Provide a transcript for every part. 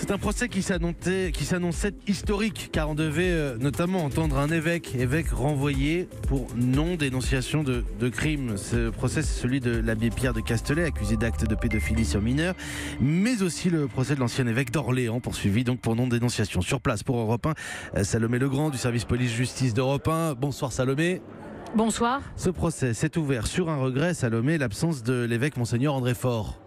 C'est un procès qui s'annonçait historique, car on devait notamment entendre un évêque renvoyé pour non-dénonciation de crime. Ce procès, c'est celui de l'abbé Pierre de Castelet, accusé d'actes de pédophilie sur mineurs, mais aussi le procès de l'ancien évêque d'Orléans, poursuivi donc pour non-dénonciation. Sur place pour Europe 1, Salomé Legrand du service police-justice d'Europe 1. Bonsoir Salomé. Bonsoir. Ce procès s'est ouvert sur un regret, Salomé, l'absence de l'évêque Monseigneur André Faure.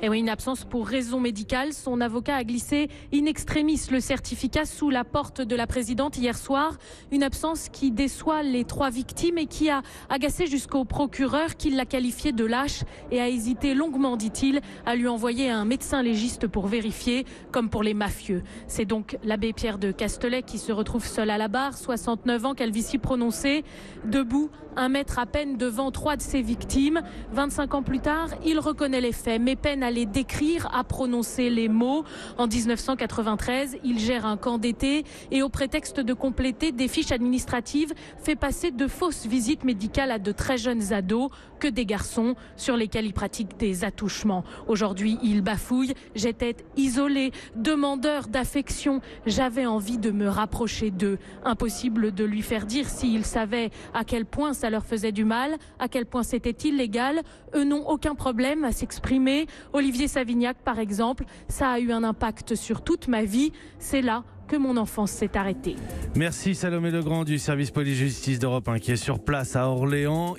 Et oui, une absence pour raison médicale. Son avocat a glissé in extremis le certificat sous la porte de la présidente hier soir. Une absence qui déçoit les 3 victimes et qui a agacé jusqu'au procureur qui l'a qualifié de lâche et a hésité longuement, dit-il, à lui envoyer un médecin légiste pour vérifier, comme pour les mafieux. C'est donc l'abbé Pierre de Castelet qui se retrouve seul à la barre, 69 ans, calvitie prononcée, debout, 1 mètre à peine devant 3 de ses victimes. 25 ans plus tard, il reconnaît les faits, mais peine à les décrire, à prononcer les mots. En 1993, il gère un camp d'été et au prétexte de compléter des fiches administratives, fait passer de fausses visites médicales à de très jeunes ados, que des garçons, sur lesquels il pratique des attouchements. Aujourd'hui, il bafouille. J'étais isolé, demandeur d'affection. J'avais envie de me rapprocher d'eux. Impossible de lui faire dire s'il savait à quel point ça leur faisait du mal, à quel point c'était illégal. Eux n'ont aucun problème à s'exprimer. Olivier Savignac, par exemple, ça a eu un impact sur toute ma vie. C'est là que mon enfance s'est arrêtée. Merci Salomé Legrand du service police-justice d'Europe 1 qui est sur place à Orléans.